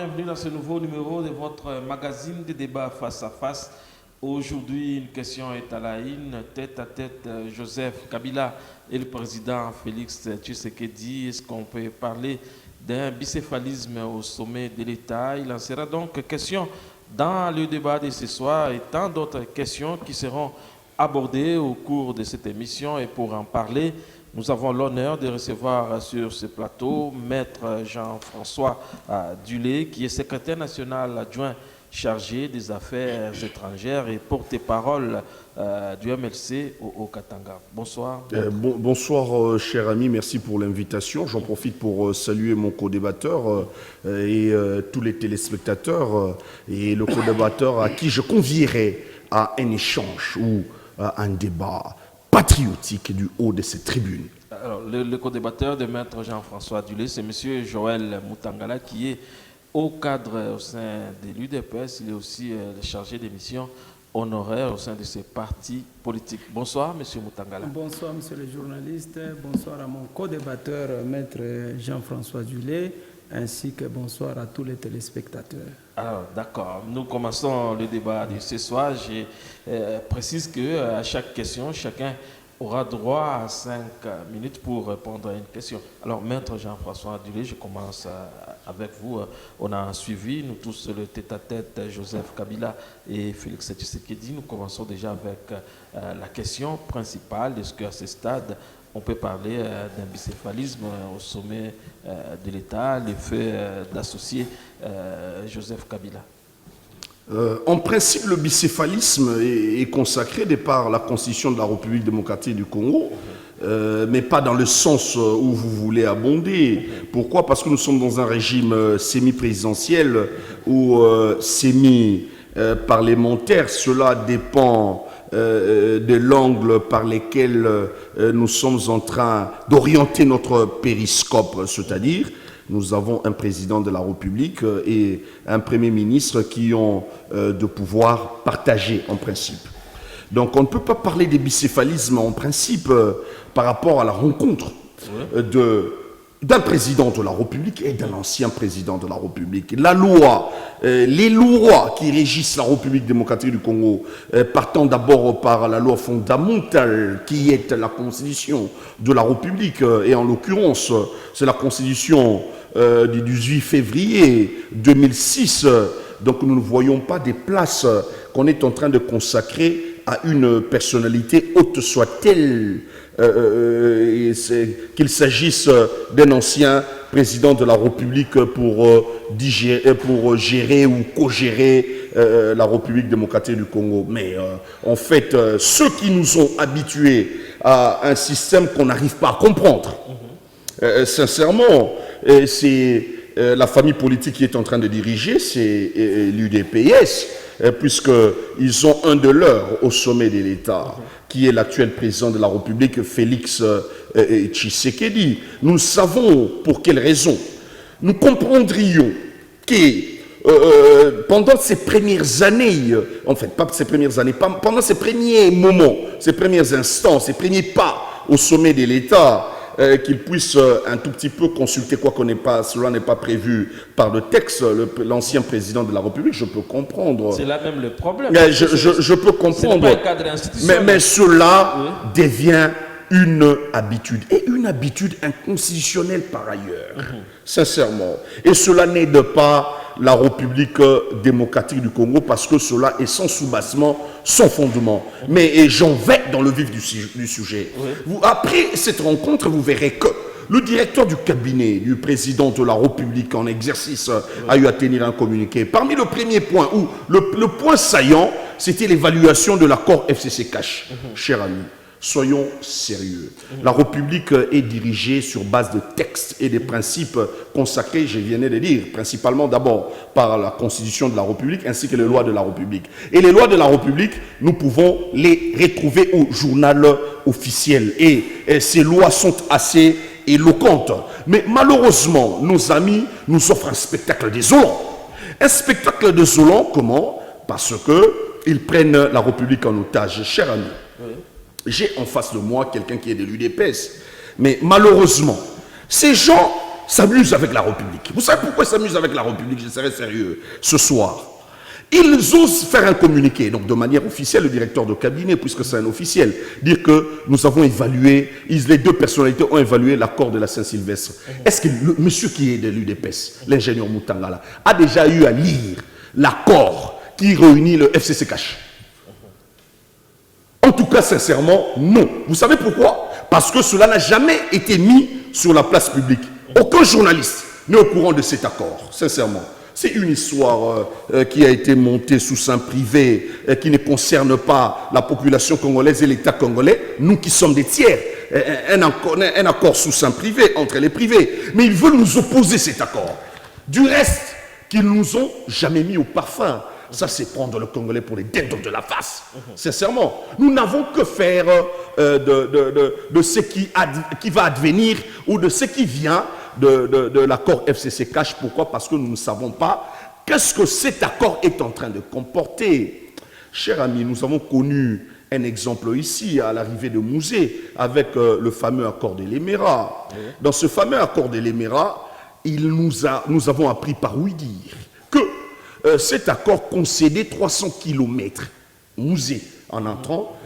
bienvenue dans ce nouveau numéro de votre magazine de débat face à face. Aujourd'hui, une question est à la une, tête à tête, Joseph Kabila et le président Félix Tshisekedi. Est-ce qu'on peut parler d'un bicéphalisme au sommet de l'État? Il en sera donc question dans le débat de ce soir et tant d'autres questions qui seront abordées au cours de cette émission. Et pour en parler, nous avons l'honneur de recevoir sur ce plateau Maître Jean-François Dulé, qui est secrétaire national adjoint chargé des affaires étrangères et porte-parole du MLC au Katanga. Bonsoir. Bonsoir, cher ami, merci pour l'invitation. J'en profite pour saluer mon co-débatteur et tous les téléspectateurs et le co-débatteur à qui je convierai à un échange ou à un débat patriotique du haut de cette tribune. Alors, le co-débatteur de Maître Jean-François Dulé, c'est M. Joël Moutangala, qui est au cadre au sein de l'UDPS. Il est aussi le chargé des missions honoraires au sein de ces partis politiques. Bonsoir, M. Moutangala. Bonsoir, monsieur le journaliste. Bonsoir à mon co-débatteur, Maître Jean-François Dulé, ainsi que bonsoir à tous les téléspectateurs. Alors, d'accord. Nous commençons le débat de ce soir. Je précise qu'à chaque question, chacun aura droit à 5 minutes pour répondre à une question. Alors, Maître Jean-François Dulé, je commence avec vous. On a suivi, nous tous, le tête-à-tête Joseph Kabila et Félix Tshisekedi. Nous commençons déjà avec la question principale. Est-ce qu'à ce stade, on peut parler d'un bicéphalisme au sommet de l'État, le fait d'associer Joseph Kabila? En principe, le bicéphalisme est consacré de par la Constitution de la République démocratique du Congo, mais pas dans le sens où vous voulez abonder. Pourquoi? Parce que nous sommes dans un régime semi-présidentiel ou semi-parlementaire. Cela dépend de l'angle par lequel nous sommes en train d'orienter notre périscope, c'est-à-dire nous avons un président de la République et un premier ministre qui ont de pouvoirs partagés en principe. Donc on ne peut pas parler des bicéphalismes en principe par rapport à la rencontre d'un président de la République et d'un ancien président de la République. La loi, les lois qui régissent la République démocratique du Congo, partant d'abord par la loi fondamentale qui est la constitution de la République, et en l'occurrence, c'est la constitution du 18 février 2006. Donc nous ne voyons pas des places qu'on est en train de consacrer à une personnalité, haute soit-elle, qu'il s'agisse d'un ancien président de la République pour gérer ou co-gérer la République démocratique du Congo. Mais en fait, ceux qui nous ont habitués à un système qu'on n'arrive pas à comprendre, sincèrement, c'est la famille politique qui est en train de diriger, c'est l'UDPS, puisqu'ils ont un de leurs au sommet de l'État, qui est l'actuel président de la République, Félix Tshisekedi. Nous savons pour quelles raisons. Nous comprendrions que pendant ces premières années, en fait, pas ces premières années, pendant ces premiers moments, ces premiers instants, ces premiers pas au sommet de l'État, qu'il puisse un tout petit peu consulter, quoi qu'on n'ait pas, cela n'est pas prévu par le texte, l'ancien président de la République, je peux comprendre. C'est là même le problème. Je peux comprendre. Mais cela devient une habitude, et une habitude inconstitutionnelle par ailleurs, sincèrement. Et cela n'aide pas la République démocratique du Congo, parce que cela est sans soubassement, sans fondement. Mais j'en vais dans le vif du sujet. Après cette rencontre, vous verrez que le directeur du cabinet du président de la République en exercice a eu à tenir un communiqué. Parmi le premier point, ou le point saillant, c'était l'évaluation de l'accord FCC-Cash, cher ami. Soyons sérieux. La République est dirigée sur base de textes et des principes consacrés, je viens de le dire, principalement d'abord par la Constitution de la République ainsi que les lois de la République. Et les lois de la République, nous pouvons les retrouver au journal officiel. Et ces lois sont assez éloquentes. Mais malheureusement, nos amis nous offrent un spectacle désolant. Un spectacle désolant, comment? Parce qu'ils prennent la République en otage. Cher ami, j'ai en face de moi quelqu'un qui est de l'UDPS. Mais malheureusement, ces gens s'amuse avec la République. Vous savez pourquoi ils s'amusent avec la République? Je serai sérieux ce soir. Ils osent faire un communiqué, donc de manière officielle, le directeur de cabinet, puisque c'est un officiel, dire que nous avons évalué, les deux personnalités ont évalué l'accord de la Saint-Sylvestre. Est-ce que le monsieur qui est de l'UDPS, l'ingénieur Moutangala, a déjà eu à lire l'accord qui réunit le FCC Cash? En tout cas, sincèrement, non. Vous savez pourquoi? Parce que cela n'a jamais été mis sur la place publique. Aucun journaliste n'est au courant de cet accord, sincèrement. C'est une histoire qui a été montée sous seing privé, qui ne concerne pas la population congolaise et l'État congolais. Nous qui sommes des tiers, un accord sous seing privé entre les privés. Mais ils veulent nous opposer cet accord. Du reste, qu'ils nous ont jamais mis au parfum. Ça, c'est prendre le Congolais pour les dettes de la face. Sincèrement, nous n'avons que faire de ce qui va advenir ou de ce qui vient de l'accord FCC Cash. Pourquoi? Parce que nous ne savons pas qu'est-ce que cet accord est en train de comporter. Chers amis, nous avons connu un exemple ici, à l'arrivée de Mouzé, avec le fameux accord de l'Émirat. Dans ce fameux accord de l'Émirat, nous avons appris par oui dire que cet accord concédait 300 km, Mouzé, en entrant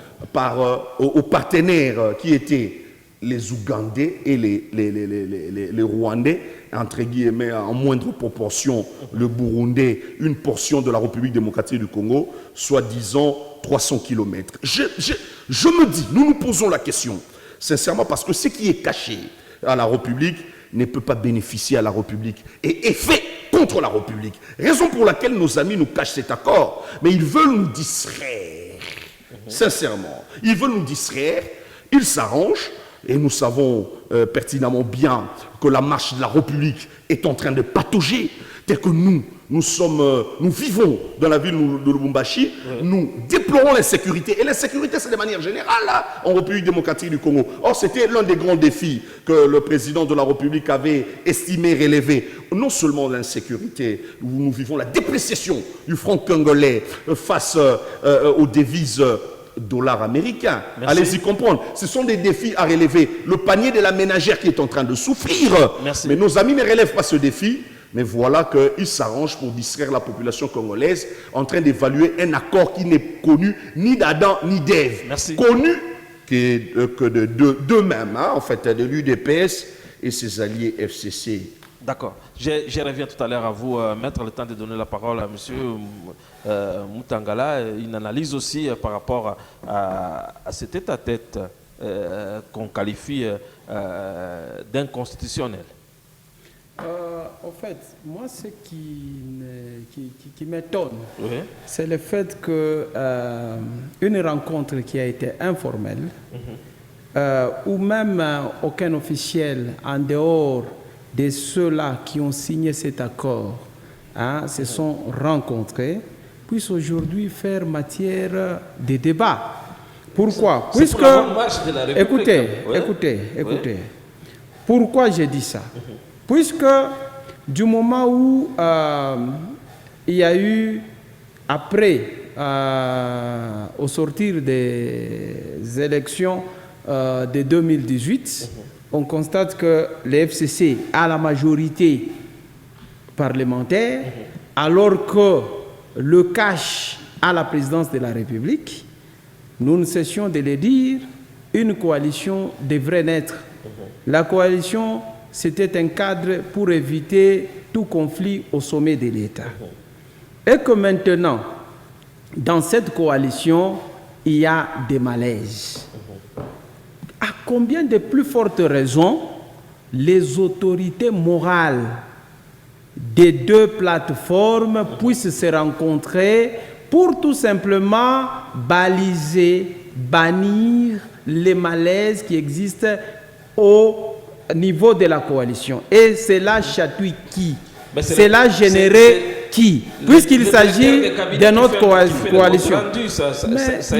aux partenaires qui étaient les Ougandais et les Rwandais, entre guillemets, en moindre proportion, le Burundais, une portion de la République démocratique du Congo, soit disant 300 km. Je me dis, nous nous posons la question, sincèrement, parce que ce qui est caché à la République ne peut pas bénéficier à la République et est fait contre la République. Raison pour laquelle nos amis nous cachent cet accord, mais ils veulent nous distraire. Sincèrement, ils veulent nous distraire, ils s'arrangent, et nous savons pertinemment bien que la marche de la République est en train de patauger, tel que nous vivons dans la ville de Lubumbashi, nous déplorons l'insécurité. Et l'insécurité, c'est de manière générale là, en République démocratique du Congo. Or, c'était l'un des grands défis que le président de la République avait estimé relever. Non seulement l'insécurité, nous vivons la dépréciation du franc congolais face aux devises dollars américains. Allez-y comprendre. Ce sont des défis à relever. Le panier de la ménagère qui est en train de souffrir. Merci. Mais nos amis ne relèvent pas ce défi. Mais voilà qu'ils s'arrangent pour distraire la population congolaise en train d'évaluer un accord qui n'est connu ni d'Adam ni d'Ève. Connu que d'eux-mêmes, en fait, de l'UDPS et ses alliés FCC. D'accord. Je reviens tout à l'heure à vous, Maître, le temps de donner la parole à M. Moutangala. Une analyse aussi par rapport à cet état-tête qu'on qualifie d'inconstitutionnel. En fait, moi, ce qui m'étonne, c'est le fait qu'une rencontre qui a été informelle, ou même aucun officiel en dehors de ceux-là qui ont signé cet accord se sont rencontrés, puissent aujourd'hui faire matière de débat. Pourquoi? Puisque, écoutez, pourquoi j'ai dit ça? Puisque du moment où il y a eu, après, au sortir des élections de 2018, on constate que le FCC a la majorité parlementaire, alors que le cash a la présidence de la République. Nous ne cessions de le dire, une coalition devrait naître. La coalition, c'était un cadre pour éviter tout conflit au sommet de l'État. Et que maintenant, dans cette coalition, il y a des malaises. À combien de plus fortes raisons les autorités morales des deux plateformes puissent se rencontrer pour tout simplement baliser, bannir les malaises qui existent au niveau de la coalition. Et cela chatouille qui? Cela générait qui? Puisqu'il s'agit de notre coalition. Mais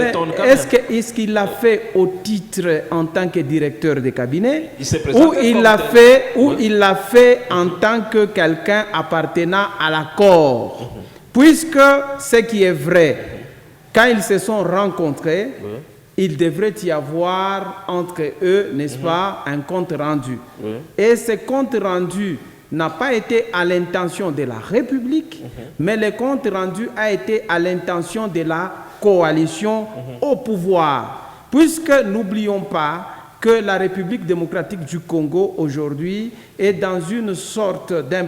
est-ce qu'il l'a fait au titre en tant que directeur de cabinet, ou il l'a fait en tant que quelqu'un appartenant à l'accord? Puisque ce qui est vrai, quand ils se sont rencontrés, il devrait y avoir entre eux, n'est-ce pas, un compte rendu. Et ce compte rendu n'a pas été à l'intention de la République, mais le compte rendu a été à l'intention de la coalition au pouvoir. Puisque n'oublions pas que la République démocratique du Congo aujourd'hui est dans une sorte d'un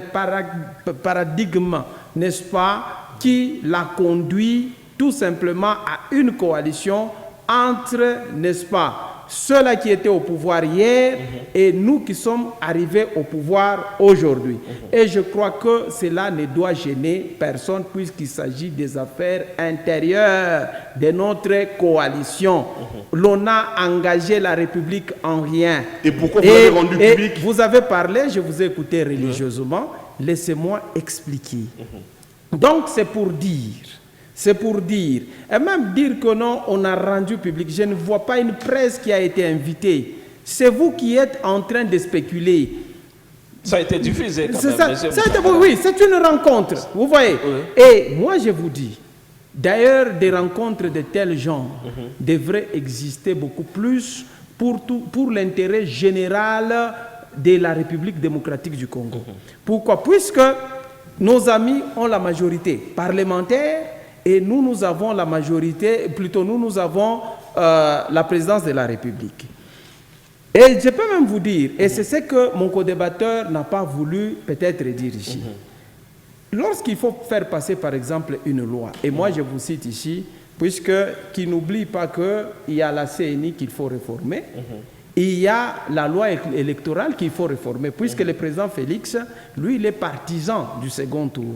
paradigme, n'est-ce pas, qui la conduit tout simplement à une coalition entre, n'est-ce pas, ceux-là qui étaient au pouvoir hier et nous qui sommes arrivés au pouvoir aujourd'hui. Et je crois que cela ne doit gêner personne puisqu'il s'agit des affaires intérieures de notre coalition. L'on a engagé la République en rien. Et pourquoi vous l'avez rendu public? Vous avez parlé, je vous ai écouté religieusement. Laissez-moi expliquer. Donc c'est pour dire, et même dire que non, on a rendu public. Je ne vois pas une presse qui a été invitée. C'est vous qui êtes en train de spéculer. Ça a été diffusé quand même. Oui, c'est une rencontre, vous voyez. Et moi, je vous dis, d'ailleurs, des rencontres de tel genre devraient exister beaucoup plus pour l'intérêt général de la République démocratique du Congo. Pourquoi? Puisque nos amis ont la majorité parlementaire et nous avons la majorité, plutôt nous avons la présidence de la République. Et je peux même vous dire, et c'est ce que mon co-débatteur n'a pas voulu peut-être dire ici. Lorsqu'il faut faire passer par exemple une loi, et moi je vous cite ici, puisque qu'il n'oublie pas qu'il y a la CNI qu'il faut réformer, il y a la loi électorale qu'il faut réformer, puisque le président Félix, lui, il est partisan du second tour.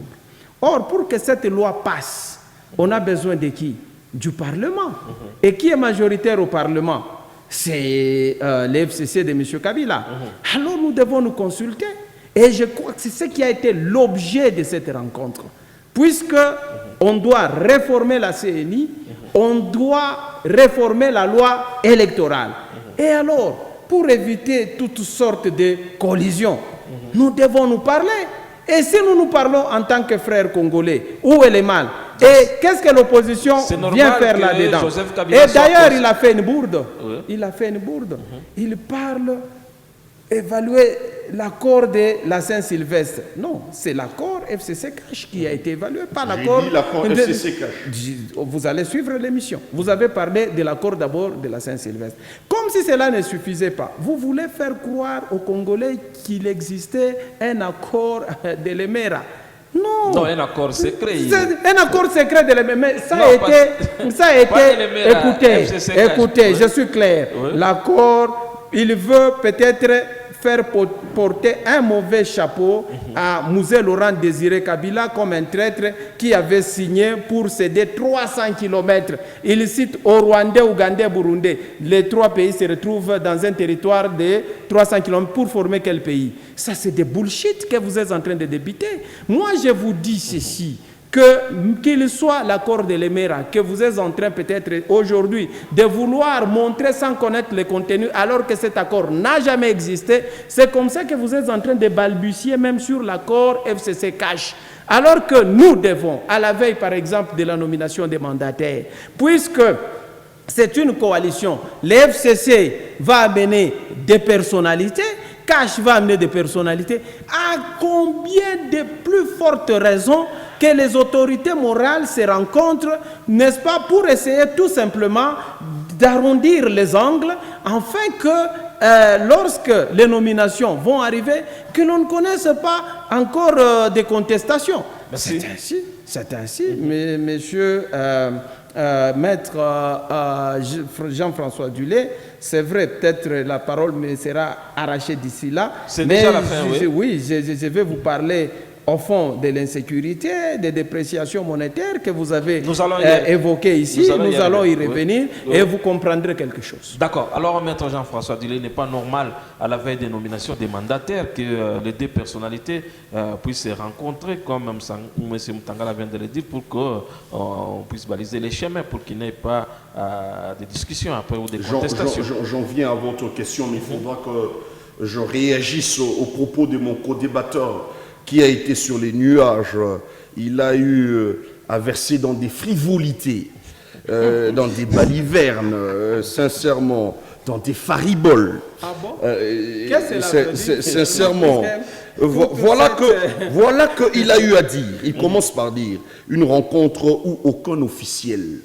Or, pour que cette loi passe, on a besoin de qui? Du Parlement. Et qui est majoritaire au Parlement? C'est l'FCC de M. Kabila. Alors, nous devons nous consulter. Et je crois que c'est ce qui a été l'objet de cette rencontre. Puisque on doit réformer la CNI, on doit réformer la loi électorale. Et alors, pour éviter toutes sortes de collisions, nous devons nous parler. Et si nous nous parlons en tant que frères congolais, où est le mal? Et qu'est-ce que l'opposition vient faire là-dedans? Et d'ailleurs, il a fait une bourde. Il a fait une bourde. Il parle évaluer l'accord de la Saint-Sylvestre. Non, c'est l'accord FCC-Cash qui a été évalué, pas l'accord... J'ai dit l'accord FCC-Cash. Vous allez suivre l'émission. Vous avez parlé de l'accord d'abord de la Saint-Sylvestre. Comme si cela ne suffisait pas, vous voulez faire croire aux Congolais qu'il existait un accord de l'Emera. Non. Non, un accord secret. Un accord secret de l'Emera. Mais ça a été... Écoutez, je suis clair. Oui. L'accord, il veut peut-être faire porter un mauvais chapeau à Mouzé Laurent Désiré Kabila comme un traître qui avait signé pour céder 300 km. Il cite au Rwandais, Ougandais, Burundais. Les trois pays se retrouvent dans un territoire de 300 km pour former quel pays? Ça, c'est des bullshit que vous êtes en train de débiter. Moi, je vous dis ceci. Qu'il soit l'accord de l'Emera, que vous êtes en train peut-être aujourd'hui de vouloir montrer sans connaître le contenu alors que cet accord n'a jamais existé, c'est comme ça que vous êtes en train de balbutier même sur l'accord FCC-Cash. Alors que nous devons, à la veille par exemple de la nomination des mandataires, puisque c'est une coalition, le FCC va amener des personnalités, Cash va amener des personnalités, à combien de plus fortes raisons que les autorités morales se rencontrent, n'est-ce pas, pour essayer tout simplement d'arrondir les angles, afin que lorsque les nominations vont arriver, que l'on ne connaisse pas encore des contestations. C'est ainsi, monsieur maître Jean-François Dulé, c'est vrai, peut-être la parole me sera arrachée d'ici là. C'est déjà la fin, oui. Oui, je vais vous parler au fond de l'insécurité, des dépréciations monétaires que vous avez évoquées ici. Nous allons y revenir et vous comprendrez quelque chose. D'accord. Alors, maître Jean-François Dulé, il n'est pas normal à la veille des nominations des mandataires que les deux personnalités puissent se rencontrer, comme M. Mutangala vient de le dire, pour qu'on puisse baliser les chemins, pour qu'il n'y ait pas de discussions après ou des contestations. J'en viens à votre question, mais il faudra que je réagisse aux propos de mon co-débatteur qui a été sur les nuages. Il a eu à verser dans des frivolités. dans des balivernes, sincèrement, dans des fariboles. Ah bon? Qu'est-ce que c'est sincèrement. Voilà qu'il a eu à dire. Il commence par dire une rencontre où aucun officiel.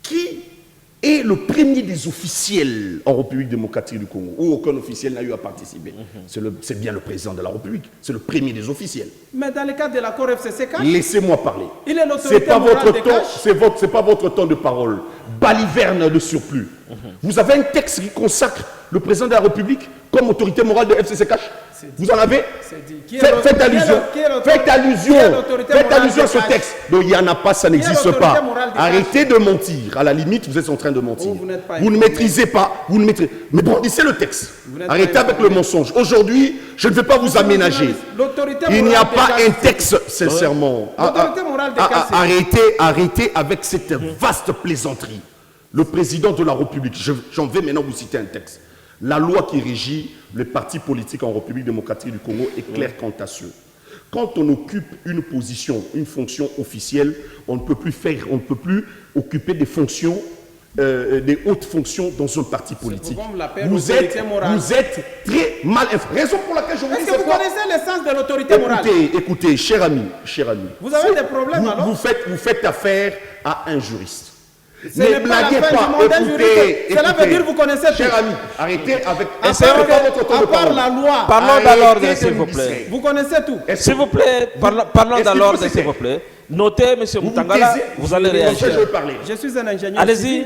Qui est le premier des officiels en République démocratique du Congo, où aucun officiel n'a eu à participer? C'est bien le président de la République. C'est le premier des officiels. Mais dans le cadre de l'accord FCC-CACH, laissez-moi parler. Il est l'autorité morale de CACH. C'est pas votre temps de parole. Baliverne de surplus. Vous avez un texte qui consacre le président de la République comme autorité morale de FCC-CACH? Vous en avez? Faites allusion à ce texte. Donc il n'y en a pas, ça n'existe pas. Arrêtez de mentir. À la limite, vous êtes en train de mentir. Vous ne maîtrisez pas. Mais bon, c'est le texte. Arrêtez avec le mensonge. Aujourd'hui, je ne vais pas vous aménager. Il n'y a pas un texte, sincèrement. Arrêtez avec cette vaste plaisanterie. Le président de la République, j'en vais maintenant vous citer un texte. La loi qui régit les partis politiques en République démocratique du Congo est claire quant à ceux. Quand on occupe une position, une fonction officielle, on ne peut plus occuper des fonctions, des hautes fonctions dans un parti politique. Vous êtes très mal informé. Raison pour laquelle je vous dis est-ce que vous connaissez l'essence de l'autorité morale? Écoutez, cher ami. Vous avez des problèmes alors? Vous faites affaire à un juriste. Ce n'est pas la fin du monde d'un juriste. Cela veut dire que vous connaissez tout. Cher ami, arrêtez avec... À part la loi. Parlons d'alors, s'il vous plaît. Vous connaissez tout. S'il vous plaît, parlons d'alors, s'il vous plaît. Notez, M. Moutangala, vous allez réagir. Je suis un ingénieur. Allez-y,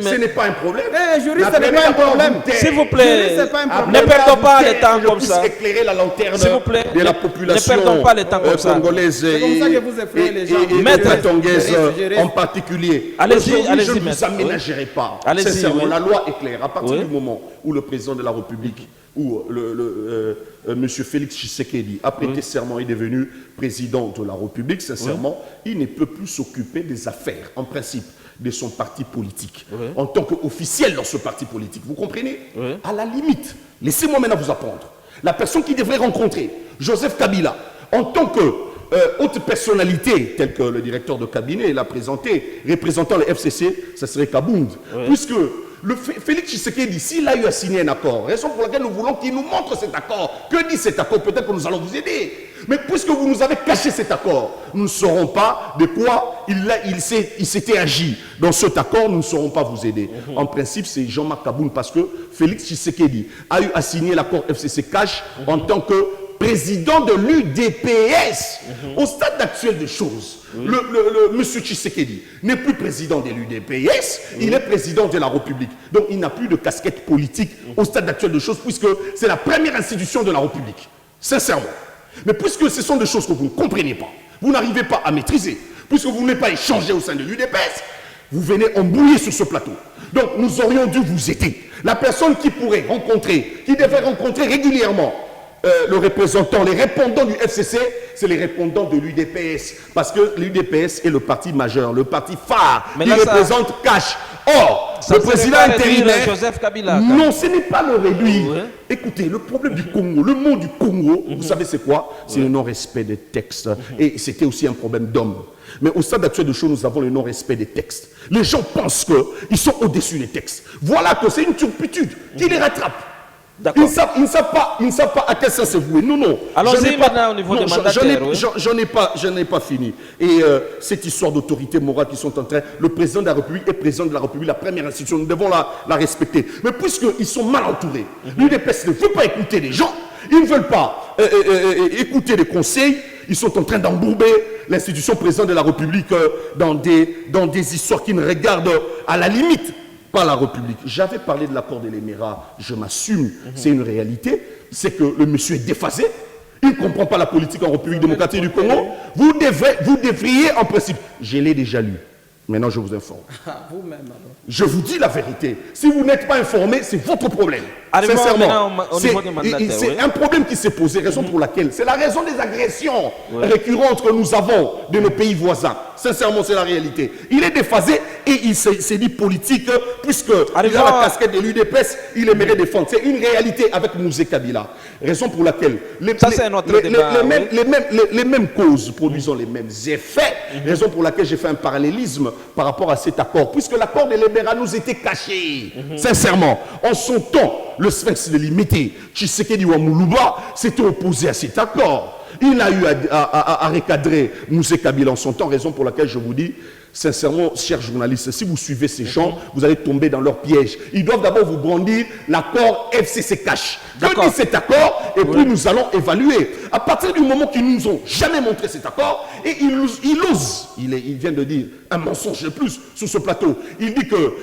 mais... Ce n'est pas un problème. Un juriste, ce n'est pas un problème. S'il vous plaît, ne perdons pas le temps comme ça. Éclairer la lanterne de la population ne perdons pas le temps comme ça. Congolaise et Maître tongaise en particulier. Allez-y, je ne vous aménagerai pas. Sincèrement, la loi est claire. À partir du moment où le président de la République où M. Félix Tshisekedi a prêté serment et est devenu président de la République, sincèrement, il ne peut plus s'occuper des affaires, en principe, de son parti politique, en tant qu'officiel dans ce parti politique. Vous comprenez? À la limite, laissez-moi maintenant vous apprendre. La personne qui devrait rencontrer Joseph Kabila, en tant que haute personnalité, telle que le directeur de cabinet l'a présenté, représentant le FCC, ça serait Kabound. Puisque Félix Tshisekedi, s'il a eu à signer un accord, raison pour laquelle nous voulons qu'il nous montre cet accord. Que dit cet accord? Peut-être que nous allons vous aider. Mais puisque vous nous avez caché cet accord, nous ne saurons pas de quoi il s'était agi. Dans cet accord, nous ne saurons pas vous aider. En principe, c'est Jean-Marc Kabound, parce que Félix Tshisekedi a eu à signer l'accord FCC-CACH en tant que président de l'UDPS. Au stade actuel des choses, M. Tshisekedi n'est plus président de l'UDPS, il est président de la République. Donc il n'a plus de casquette politique au stade actuel des choses, puisque c'est la première institution de la République. Sincèrement. Mais puisque ce sont des choses que vous ne comprenez pas, vous n'arrivez pas à maîtriser, puisque vous n'êtes pas échangé au sein de l'UDPS, vous venez embrouiller sur ce plateau. Donc nous aurions dû vous aider. La personne qui pourrait rencontrer, qui devait rencontrer régulièrement le représentant, les répondants du FCC, c'est les répondants de l'UDPS. Parce que l'UDPS est le parti majeur, le parti phare, qui représente CACH. Or, le président intérimaire, Joseph Kabila. Non, ce n'est pas le réduire. Écoutez, le problème du Congo, le mot du Congo, vous savez c'est quoi? C'est le non-respect des textes. Et c'était aussi un problème d'hommes. Mais au stade actuel de choses, nous avons le non-respect des textes. Les gens pensent qu'ils sont au-dessus des textes. Voilà que c'est une turpitude qui les rattrape. Ils ne savent pas à quel sens c'est voué. Non. Allons-y maintenant au niveau des mandataires. Je n'ai pas fini. Et cette histoire d'autorité morale qui sont en train... Le président de la République est président de la République, la première institution. Nous devons la respecter. Mais puisqu'ils sont mal entourés, l'UDPS ne veut pas écouter les gens, ils ne veulent pas écouter les conseils, ils sont en train d'embourber l'institution président de la République dans des histoires qui ne regardent à la limite pas la République. J'avais parlé de l'accord de l'Émirat, je m'assume, c'est une réalité, c'est que le monsieur est déphasé, il ne comprend pas la politique en République démocratique du Congo, vous devriez en principe, je l'ai déjà lu, maintenant je vous informe. Vous-même alors. Je vous dis la vérité, si vous n'êtes pas informé, c'est votre problème. Sincèrement, c'est un problème qui s'est posé, raison pour laquelle, c'est la raison des agressions récurrentes que nous avons de nos pays voisins. Sincèrement, c'est la réalité. Il est déphasé et il s'est dit politique puisqu'il a la casquette de l'UDPS, il aimerait défendre. C'est une réalité avec Mouzé Kabila. Raison pour laquelle les mêmes causes produisant les mêmes effets. Raison pour laquelle j'ai fait un parallélisme par rapport à cet accord. Puisque l'accord de Libéra nous était caché. Sincèrement, en son temps, le Sphinx de Limité, Tshisekedi Ouamoulouba, s'était opposé à cet accord. Il a eu à recadrer Mouzé Kabila en son temps, raison pour laquelle je vous dis, sincèrement, chers journalistes, si vous suivez ces gens, vous allez tomber dans leur piège. Ils doivent d'abord vous brandir l'accord FCC Cash. Que dit cet accord? Et puis nous allons évaluer. À partir du moment qu'ils nous ont jamais montré cet accord, et il ose, il vient de dire un mensonge de plus sur ce plateau. Il dit que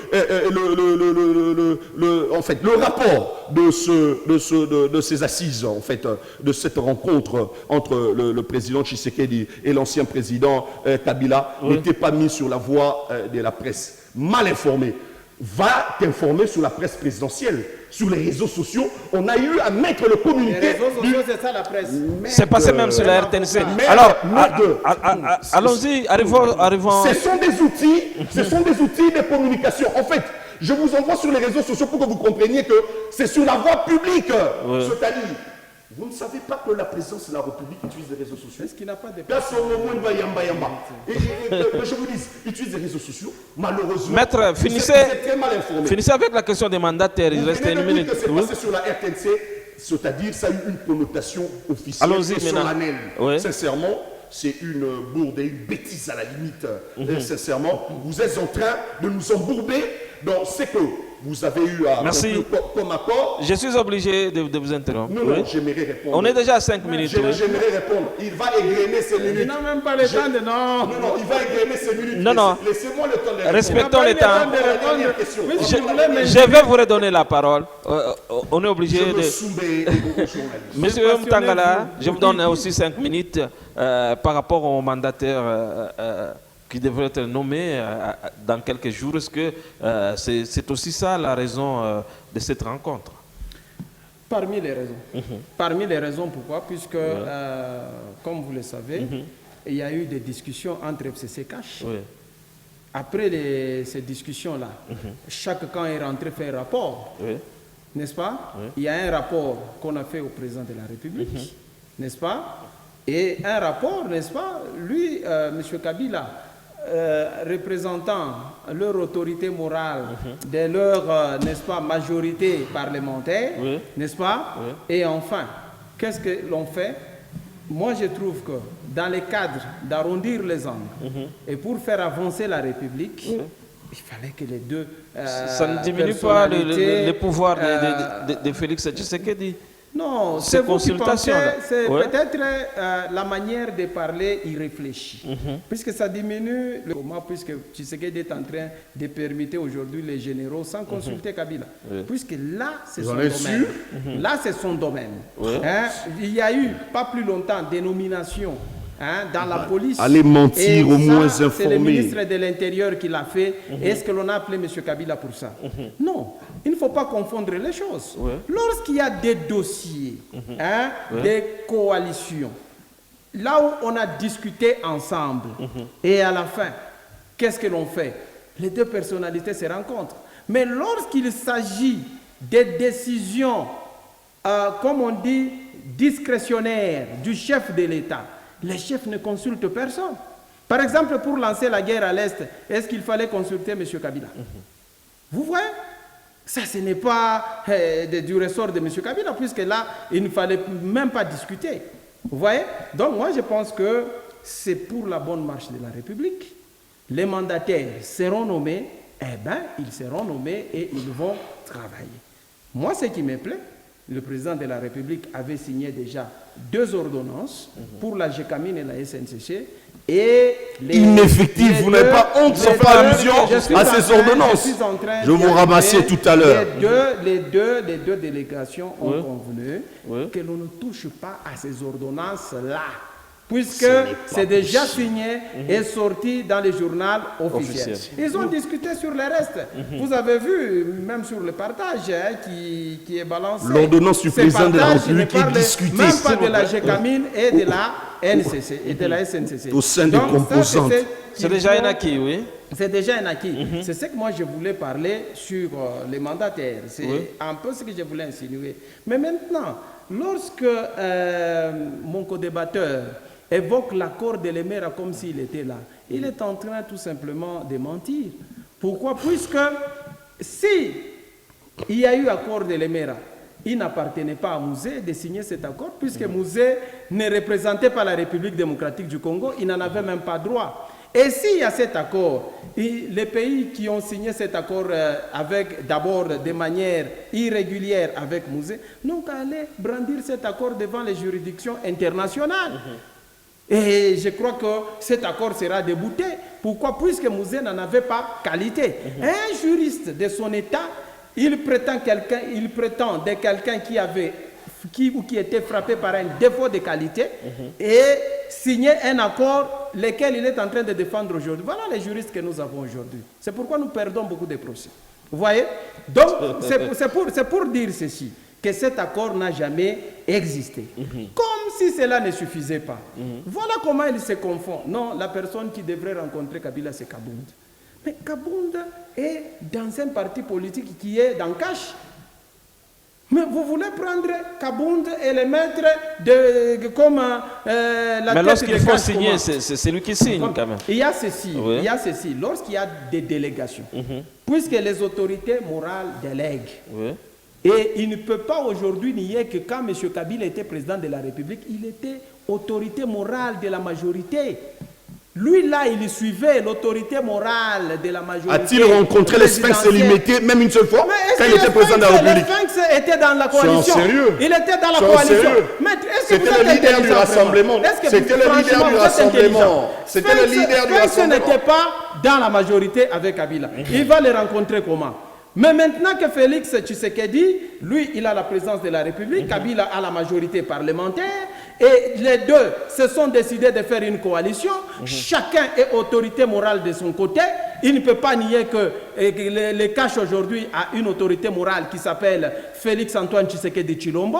le rapport de ces assises, en fait, de cette rencontre entre le président Tshisekedi et l'ancien président Kabila n'était pas mis sur la voie de la presse. Mal informé. Va t'informer sur la presse présidentielle, sur les réseaux sociaux. On a eu à mettre le communiqué. Les réseaux sociaux, c'est ça la presse. C'est passé même sur la RTNC. Alors, allons-y, arrivons. Ce sont des outils de communication. En fait, je vous envoie sur les réseaux sociaux pour que vous compreniez que c'est sur la voie publique. C'est-à-dire, vous ne savez pas que la présidence de la République utilise les réseaux sociaux. Est-ce qu'il n'a pas de... Je vous dis, utilise les réseaux sociaux, malheureusement. Maître, finissez avec la question des mandataires. Il reste une minute. C'est passé sur la RTNC, c'est-à-dire ça a eu une connotation officielle et solennelle. Sincèrement, c'est une bourde et une bêtise à la limite. Sincèrement, vous êtes en train de nous embourber dans ce que vous avez eu à comme accord. Je suis obligé de vous interrompre. Non, j'aimerais répondre. On est déjà à 5 minutes. J'aimerais répondre. Il va égrener ses minutes. Il n'a même pas le temps de... Non, il va égrener ses minutes. Non. Laissez-moi le temps de répondre. Respectons le temps. Je vais vous redonner la parole. On est obligé de... Monsieur Mtangala, je vous donne aussi 5 minutes par rapport au mandataire qui devrait être nommé dans quelques jours. Est-ce que c'est aussi ça la raison de cette rencontre? Parmi les raisons. Parmi les raisons, pourquoi? Puisque, comme vous le savez, il y a eu des discussions entre FCC Cash. Après ces discussions-là, chaque camp est rentré faire un rapport, n'est-ce pas? Il y a un rapport qu'on a fait au président de la République, n'est-ce pas? Et un rapport, n'est-ce pas? Lui, M. Kabila, représentant leur autorité morale de leur, n'est-ce pas, majorité parlementaire, n'est-ce pas? Et enfin, qu'est-ce que l'on fait? Moi, je trouve que dans le cadre d'arrondir les angles et pour faire avancer la République, il fallait que les deux ça ne diminue pas le pouvoir de Félix Tshisekedi. Non, c'est vous qui pensez, c'est peut-être la manière de parler irréfléchie. Puisque ça diminue le comment, puisque Tshisekedi est en train de permettre aujourd'hui les généraux sans consulter Kabila. Puisque là, c'est son domaine. Là, c'est son domaine. Il y a eu, pas plus longtemps, des nominations dans la police. Allez mentir, au moins informer. C'est le ministre de l'Intérieur qui l'a fait. Est-ce que l'on a appelé M. Kabila pour ça? Non. Il ne faut pas confondre les choses. Lorsqu'il y a des dossiers, des coalitions, là où on a discuté ensemble, et à la fin, qu'est-ce que l'on fait? Les deux personnalités se rencontrent. Mais lorsqu'il s'agit des décisions, comme on dit, discrétionnaires du chef de l'État, les chefs ne consultent personne. Par exemple, pour lancer la guerre à l'Est, est-ce qu'il fallait consulter M. Kabila? Vous voyez? Ça, ce n'est pas du ressort de M. Kabila, puisque là, il ne fallait même pas discuter. Vous voyez? Donc, moi, je pense que c'est pour la bonne marche de la République. Les mandataires seront nommés, ils seront nommés et ils vont travailler. Moi, ce qui me plaît, le président de la République avait signé déjà 2 ordonnances pour la GECAMIN et la SNCC. Et ineffectif, vous n'avez pas honte sans faire allusion à ces ordonnances. Je vous ramassais tout à l'heure. Les deux délégations ont convenu que l'on ne touche pas à ces ordonnances-là, puisque c'est déjà signé et sorti dans les journaux officiels. Ils ont discuté sur le reste. Vous avez vu, même sur le partage qui est balancé. L'ordonnance du président de la République est discutée. Même pas de la GECAMIN et de la NCC et de la SNCC. Au sein des composantes. C'est déjà un acquis, oui. C'est déjà un acquis. C'est ce que moi je voulais parler sur les mandataires. C'est un peu ce que je voulais insinuer. Mais maintenant, lorsque mon co-débatteur évoque l'accord de l'Emera comme s'il était là, il est en train tout simplement de mentir. Pourquoi? Puisque si il y a eu accord de l'Emera, il n'appartenait pas à Mouzé de signer cet accord, puisque Mouzé ne représentait pas la République démocratique du Congo, il n'en avait même pas droit. Et s'il y a cet accord, les pays qui ont signé cet accord avec d'abord de manière irrégulière avec Mouzé, n'ont qu'à aller brandir cet accord devant les juridictions internationales. Et je crois que cet accord sera débouté. Pourquoi? Puisque Mouzé n'en avait pas qualité. Un juriste de son État, il prétend de quelqu'un qui était frappé par un défaut de qualité et signer un accord lequel il est en train de défendre aujourd'hui. Voilà les juristes que nous avons aujourd'hui. C'est pourquoi nous perdons beaucoup de procès. Vous voyez? Donc, c'est pour dire ceci, que cet accord n'a jamais existé. Comme si cela ne suffisait pas. Voilà comment il se confond. Non, la personne qui devrait rencontrer Kabila, c'est Kabound. Mais Kabound est dans un parti politique qui est dans cash. Mais vous voulez prendre Kabound et le mettre comme la mais lorsqu'il faut signer, c'est lui qui signe quand même. Il y a ceci. Lorsqu'il y a des délégations, puisque les autorités morales délèguent, et il ne peut pas aujourd'hui nier que quand M. Kabila était président de la République, il était autorité morale de la majorité. Lui, là, il suivait l'autorité morale de la majorité. A-t-il rencontré les Sphinx illimités, même une seule fois, quand il était président de la République? Les Sphinx étaient dans la coalition. Sérieux? Il était dans la coalition. C'était le leader du rassemblement. C'était le leader du rassemblement. C'était le leader du rassemblement. Sphinx n'était pas dans la majorité avec Kabila. Il va les rencontrer comment? Mais maintenant que Félix Tshisekedi, lui, il a la présidence de la République, Kabila a la majorité parlementaire, et les deux se sont décidés de faire une coalition, chacun est autorité morale de son côté. Il ne peut pas nier que le cash aujourd'hui a une autorité morale qui s'appelle Félix Antoine Tshisekedi Tshilombo.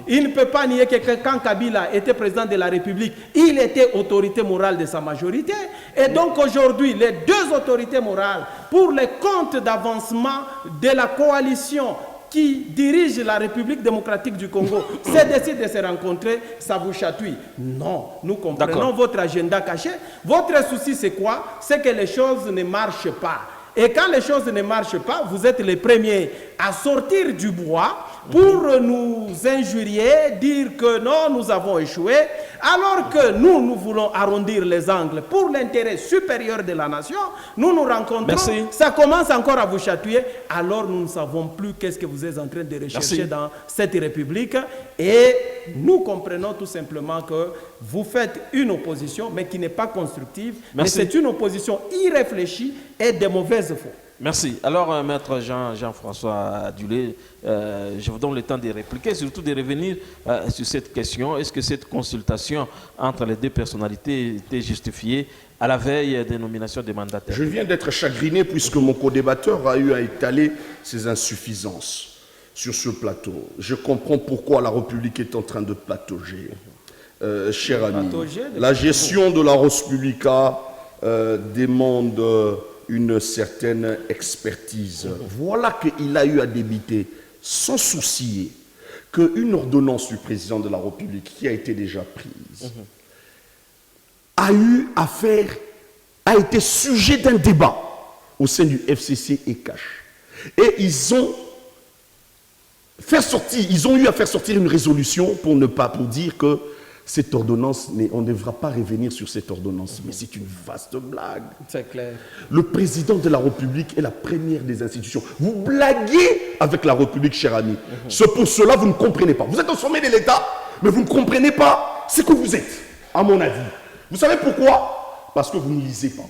Il ne peut pas nier que quand Kabila était président de la République, il était autorité morale de sa majorité. Et donc aujourd'hui, les deux autorités morales, pour les comptes d'avancement de la coalition qui dirige la République démocratique du Congo, se décide de se rencontrer, ça vous chatouille. Non, nous comprenons votre agenda caché. Votre souci, c'est quoi? C'est que les choses ne marchent pas. Et quand les choses ne marchent pas, vous êtes les premiers à sortir du bois pour nous injurier, dire que non, nous avons échoué, alors que nous voulons arrondir les angles pour l'intérêt supérieur de la nation. Nous nous rencontrons, ça commence encore à vous chatouiller, alors nous ne savons plus qu'est-ce que vous êtes en train de rechercher dans cette République, et nous comprenons tout simplement que vous faites une opposition, mais qui n'est pas constructive, mais c'est une opposition irréfléchie et de mauvaise foi. Merci. Alors, maître Jean-François Adulé, je vous donne le temps de répliquer, surtout de revenir sur cette question. Est-ce que cette consultation entre les deux personnalités était justifiée à la veille des nominations des mandataires? Je viens d'être chagriné puisque mon co-débatteur a eu à étaler ses insuffisances sur ce plateau. Je comprends pourquoi la République est en train de patauger. Cher ami, la gestion de la Respublica demande une certaine expertise. Voilà qu'il a eu à débiter, sans soucier, qu'une ordonnance du président de la République, qui a été déjà prise, a été sujet d'un débat au sein du FCC et CACH. Et ils ont eu à faire sortir une résolution pour dire que cette ordonnance, on ne devra pas revenir sur cette ordonnance. Mais c'est une vaste blague. C'est clair. Le président de la République est la première des institutions. Vous blaguez avec la République, cher ami. C'est pour cela que vous ne comprenez pas. Vous êtes au sommet de l'État, mais vous ne comprenez pas ce que vous êtes, à mon avis. Vous savez pourquoi? Parce que vous ne lisez pas.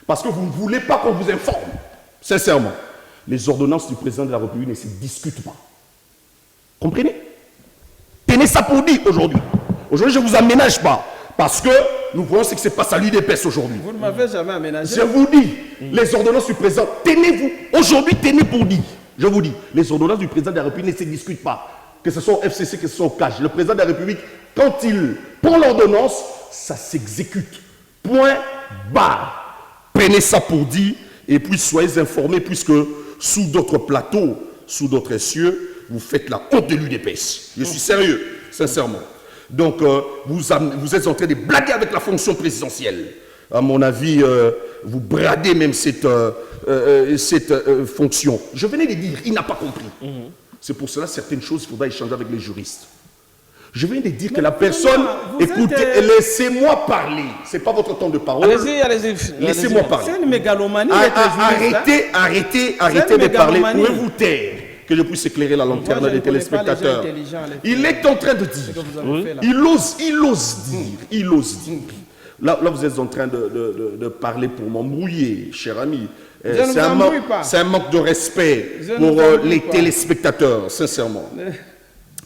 Parce que vous ne voulez pas qu'on vous informe. Sincèrement. Les ordonnances du président de la République ne se discutent pas. Comprenez? Tenez ça pour dire aujourd'hui. Aujourd'hui, je ne vous aménage pas, parce que nous voyons ce qui se passe à l'UDPS aujourd'hui. Vous ne m'avez jamais aménagé. Je vous dis, les ordonnances du président, tenez-vous, aujourd'hui, tenez pour dire. Je vous dis, les ordonnances du président de la République ne se discutent pas. Que ce soit au FCC, que ce soit au CACH. Le président de la République, quand il prend l'ordonnance, ça s'exécute. Point barre. Prenez ça pour dit, et puis soyez informés, puisque sous d'autres plateaux, sous d'autres cieux, vous faites la honte de l'UDPS. Je suis sérieux, sincèrement. Donc, vous êtes en train de blaguer avec la fonction présidentielle. À mon avis, vous bradez même cette fonction. Je venais de dire, il n'a pas compris. C'est pour cela certaines choses, il faudra échanger avec les juristes. Je viens de dire que la personne, écoutez, laissez-moi parler. Ce n'est pas votre temps de parole. Allez-y. Laissez-moi parler. C'est une mégalomanie. Arrêtez de parler. Pouvez-vous taire, que je puisse éclairer la lanterne des téléspectateurs. Il est en train de dire, il ose dire. Là, vous êtes en train de parler pour m'embrouiller, cher ami. C'est un manque de respect pour les téléspectateurs, sincèrement.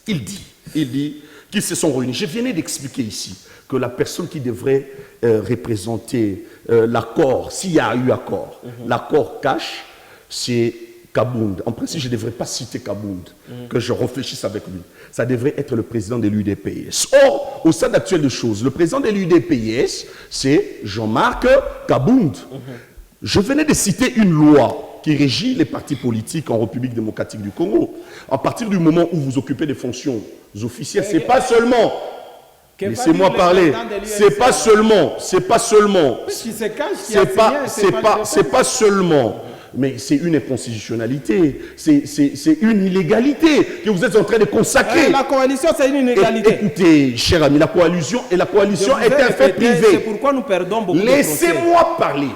Il dit qu'ils se sont réunis. Je venais d'expliquer ici que la personne qui devrait représenter l'accord, s'il y a eu accord, l'accord cash, c'est Kabound. En principe, je ne devrais pas citer Kabound, que je réfléchisse avec lui. Ça devrait être le président de l'UDPS. Or, au stade actuel des choses, le président de l'UDPS, c'est Jean-Marc Kabound. Je venais de citer une loi qui régit les partis politiques en République démocratique du Congo. À partir du moment où vous occupez des fonctions officielles, c'est pas seulement... Laissez-moi parler. C'est pas seulement... C'est pas seulement... Mais c'est une inconstitutionnalité, c'est une illégalité que vous êtes en train de consacrer. La coalition, c'est une illégalité. Écoutez, cher ami, la coalition est un fait privé. C'est pourquoi nous perdons beaucoup de procès. Laissez-moi parler.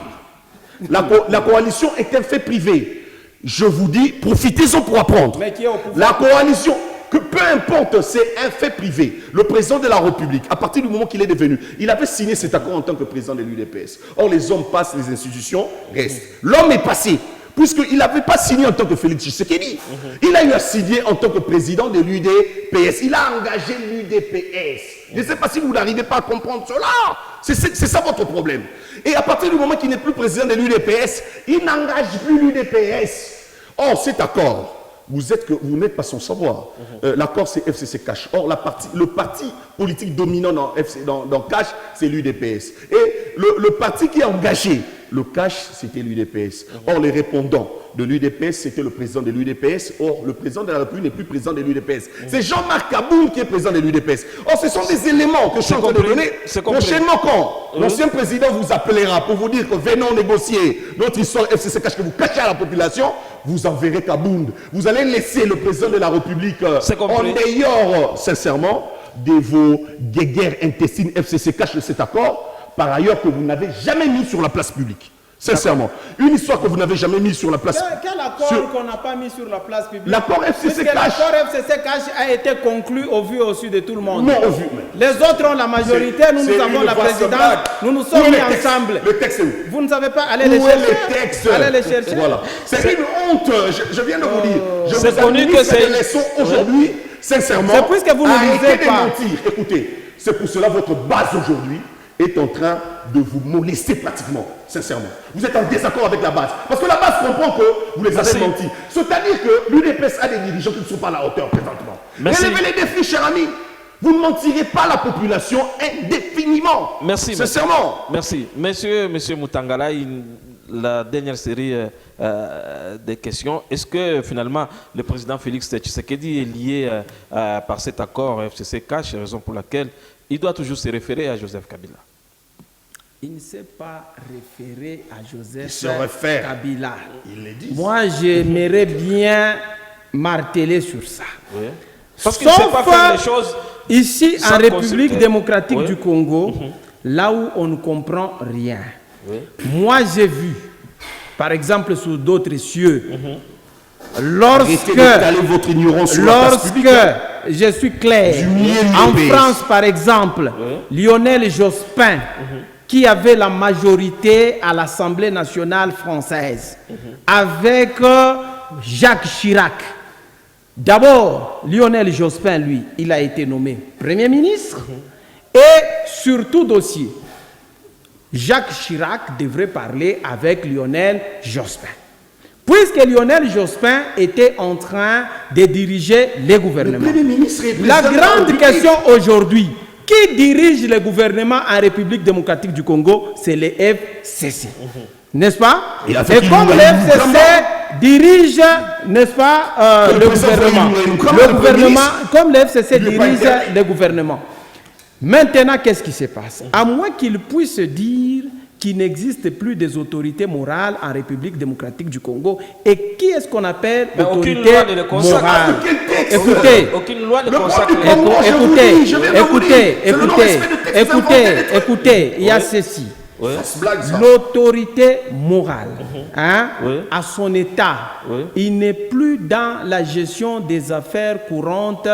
La coalition est un fait privé. Je vous dis, profitez-en pour apprendre. Mais qui est au pouvoir? La coalition, que peu importe, c'est un fait privé. Le président de la République, à partir du moment qu'il est devenu, il avait signé cet accord en tant que président de l'UDPS. Or, les hommes passent, les institutions restent. L'homme est passé, puisqu'il n'avait pas signé en tant que Félix Tshisekedi. Il a eu à signer en tant que président de l'UDPS. Il a engagé l'UDPS. Je ne sais pas si vous n'arrivez pas à comprendre cela. C'est ça votre problème. Et à partir du moment qu'il n'est plus président de l'UDPS, il n'engage plus l'UDPS. Or, cet accord, vous n'êtes pas sans savoir. L'accord, c'est FCC Cash. Or, le parti politique dominant dans Cash, c'est l'UDPS. Et le parti qui est engagé, le Cash, c'était l'UDPS. Or, les répondants de l'UDPS, c'était le président de l'UDPS. Or, le président de la République n'est plus président de l'UDPS. C'est Jean-Marc Kabound qui est président de l'UDPS. Or, ce sont des éléments que je suis en train de donner. Prochainement, quand l'ancien président vous appellera pour vous dire que venons négocier notre histoire FCC Cash que vous cachez à la population, vous enverrez Kabound. Vous allez laisser le président de la République en dehors, sincèrement, de vos guéguerres intestines FCC Cash de cet accord, par ailleurs que vous n'avez jamais mis sur la place publique. Sincèrement. Une histoire que vous n'avez jamais mis sur la place publique. Quel accord qu'on n'a pas mis sur la place publique? L'accord FCC Cash. L'accord FCC Cash a été conclu au vu et au su de tout le monde. Non, au vu. Les autres ont la majorité, nous avons la présidence. Nous nous sommes mis ensemble. Le texte est où? Vous ne savez pas, allez les chercher. Où est le texte? Allez les chercher. Voilà. C'est une honte. Je viens de vous dire. Je c'est vous connu que c'est une leçon aujourd'hui. Sincèrement. C'est puisque vous ne arrêtez pas. de mentir. Écoutez, c'est pour cela votre base aujourd'hui est en train de vous molester pratiquement, sincèrement. Vous êtes en désaccord avec la base. Parce que la base comprend que vous les avez menti. C'est-à-dire que l'UDPS a des dirigeants qui ne sont pas à la hauteur présentement. Relevez les défis, cher ami. Vous ne mentirez pas la population indéfiniment. Merci. Sincèrement. Merci. Monsieur Mutangala, la dernière série des questions. Est-ce que finalement le président Félix Tshisekedi est lié par cet accord FCC Cash, raison pour laquelle il doit toujours se référer à Joseph Kabila? Il ne s'est pas référé à Joseph Kabila. Il le dit. Moi, j'aimerais bien marteler sur ça. Oui. Parce qu'il ne sait pas faire les choses ici en République démocratique du Congo, là où on ne comprend rien. Oui. Moi, j'ai vu, par exemple, sous d'autres cieux, lorsque je suis clair, en France, par exemple, Lionel Jospin, qui avait la majorité à l'Assemblée nationale française, avec Jacques Chirac. D'abord, Lionel Jospin, lui, il a été nommé Premier ministre. Et surtout dossier, Jacques Chirac devrait parler avec Lionel Jospin. Puisque Lionel Jospin était en train de diriger les gouvernements. La grande question aujourd'hui, Qui dirige le gouvernement en République démocratique du Congo? C'est le FCC. N'est-ce pas? Et comme le FCC dirige, n'est-ce pas, le gouvernement, comme le FCC dirige le gouvernement. Maintenant, qu'est-ce qui se passe? À moins qu'il puisse dire qu'il n'existe plus des autorités morales en République démocratique du Congo. Et qui est-ce qu'on appelle autorité morale? Écoutez, aucune loi ne consacre. Écoutez, il y a ceci. Oui. L'autorité morale, à son état, il n'est plus dans la gestion des affaires courantes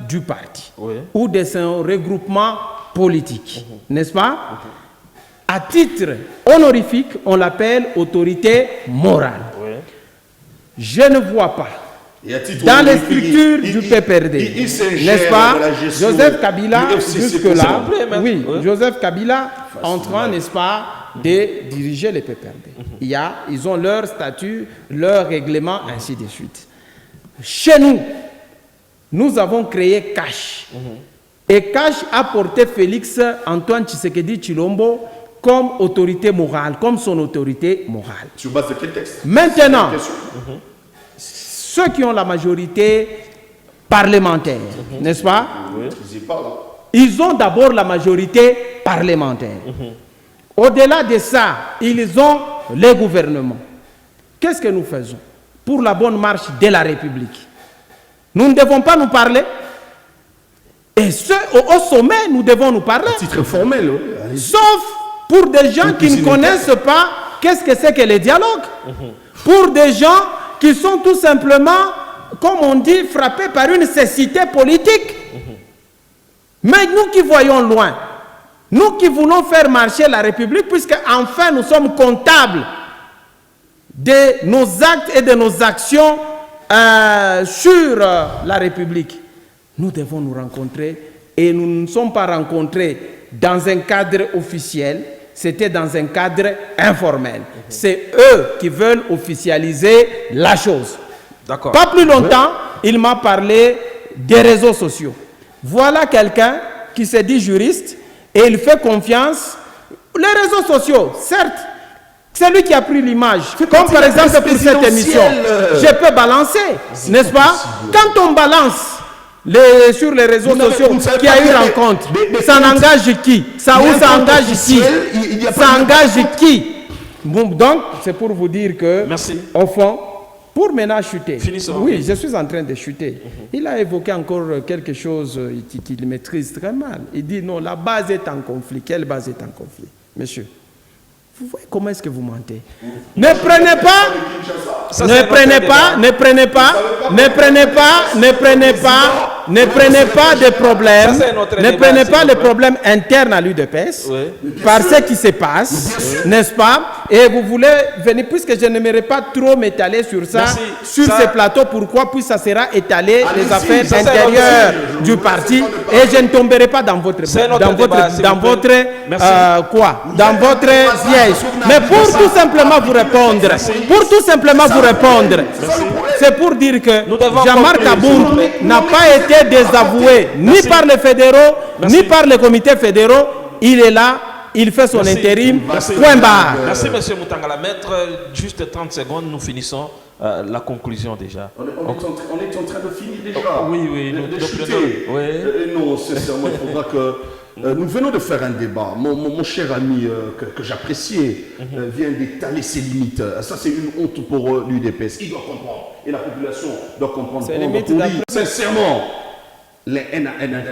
du parti ou de son regroupement politique, n'est-ce pas? À titre honorifique, on l'appelle autorité morale. Je ne vois pas dans les structures du PPRD, n'est-ce pas, Joseph Kabila, jusque-là, Joseph Kabila en train, n'est-ce pas, de diriger les PPRD. Ils ont leur statut, leur règlement, ainsi de suite. Chez nous, nous avons créé CASH. Et CASH a porté Félix Antoine Tshisekedi Tshilombo comme autorité morale, comme son autorité morale. Sur base de quel texte? Maintenant, ceux qui ont la majorité parlementaire, n'est-ce pas? Ils ont d'abord la majorité parlementaire. Au-delà de ça, ils ont les gouvernements. Qu'est-ce que nous faisons pour la bonne marche de la République? Nous ne devons pas nous parler. Et au sommet, nous devons nous parler. À titre formel. Sauf pour des gens qui ne connaissent pas qu'est-ce que c'est que le dialogue. Pour des gens qui sont tout simplement, comme on dit, frappés par une cécité politique. Mais nous qui voyons loin, nous qui voulons faire marcher la République, puisque enfin nous sommes comptables de nos actes et de nos actions sur la République, nous devons nous rencontrer, et nous ne nous sommes pas rencontrés dans un cadre officiel, c'était dans un cadre informel. C'est eux qui veulent officialiser la chose. Pas plus longtemps, il m'a parlé des réseaux sociaux. Voilà quelqu'un qui se dit juriste et il fait confiance. Les réseaux sociaux, certes, c'est lui qui a pris l'image. Comme par exemple pour cette émission, je peux balancer, n'est-ce pas? Quand on balance sur les réseaux sociaux qu'il y a eu rencontre, ça n'engage qui? Ça engage qui? Ça engage qui? Bon, donc, c'est pour vous dire que, au fond, pour maintenant chuter, oui, je suis en train de chuter. Il a évoqué encore quelque chose qu'il maîtrise très mal. Il dit non, la base est en conflit. Quelle base est en conflit? Monsieur, vous voyez comment est-ce que vous mentez? Ne prenez pas de problèmes, ne prenez pas les problèmes internes à l'UDPS par ce qui se passe, n'est-ce pas? Et vous voulez venir, puisque je n'aimerais pas trop m'étaler sur ça, sur ces plateaux. Pourquoi? Puisque ça sera étalé les affaires intérieures du parti, et je ne tomberai pas dans votre piège. Mais pour tout simplement vous répondre, c'est pour dire que Jean-Marc Abour n'a pas été désavoué ni par les fédéraux, ni par les comités fédéraux. Il est là, il fait son intérim, point barre. Merci, monsieur Moutangala. Maître, juste 30 secondes, nous finissons la conclusion déjà. On est en train de finir déjà. Oui, de chuter. Non, sincèrement, il faudra que... nous venons de faire un débat. Mon cher ami que j'appréciais vient d'étaler ses limites. Ça, c'est une honte pour l'UDPS. Il doit comprendre. Et la population doit comprendre. Sincèrement,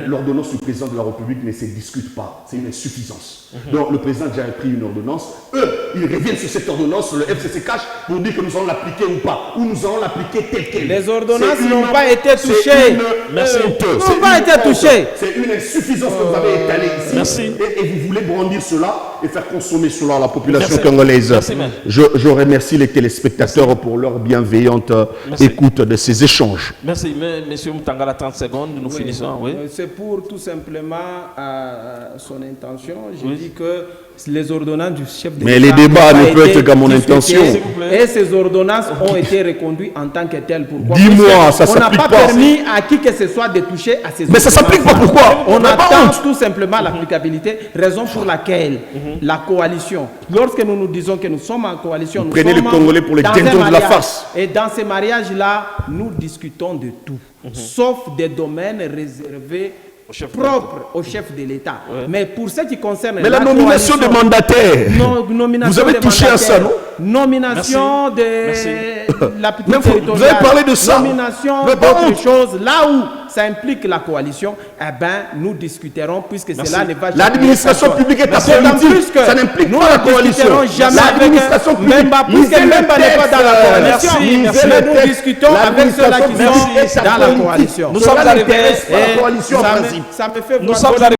l'ordonnance du président de la République ne se discute pas. C'est une insuffisance. Donc, le président a déjà pris une ordonnance. Eux, ils reviennent sur cette ordonnance, le FCC cache pour dire que nous allons l'appliquer ou pas. Ou nous allons l'appliquer tel quel. Les ordonnances n'ont pas été touchées. N'ont pas été touchées. C'est une insuffisance que vous avez étalée ici. Merci. Et vous voulez brandir cela et faire consommer cela à la population congolaise. Je remercie les téléspectateurs pour leur bienveillante écoute de ces échanges. Merci. Monsieur Moutangala, 30 secondes, nous finissons. C'est pour tout simplement son intention. Je dis que les ordonnances du chef de Mais l'État les débats n'ont ne pas peuvent été être qu'à mon discutés, intention. et ces ordonnances ont été reconduites en tant que telles. Pourquoi? Dis-moi, Parce que ça on n'a s'applique pas pas. permis à qui que ce soit de toucher à ces Mais ça s'applique pas, pourquoi? On n'a pas attend honte. tout simplement l'applicabilité, raison pour laquelle la coalition, lorsque nous nous disons que nous sommes en coalition, nous prenez sommes les Congolais pour les dans dindons un de la mariage. farce. Et dans ces mariages-là, nous discutons de tout, sauf des domaines réservés propres au chef de l'État. Mais pour ce qui concerne Mais la nomination des mandataires, vous avez touché à ça, non? Nomination de la petite Mais vous territoriale, avez parlé de ça. nomination Mais pas d'autres honte. choses, là où ça implique la coalition, eh ben, nous discuterons puisque cela ne va jamais. L'administration publique est D'autant politique. plus que Ça n'implique nous pas la ne coalition. discuterons jamais avec L'administration publique. Memba, puisque Lisez le Memba n'est pas texte. dans la coalition. Merci. Mais nous discutons avec ceux-là qui L'administration sont publique est dans la politique. coalition. Nous sommes arrivés à la coalition en ça principe. ça me fait Nous voir sommes d'autres arrivés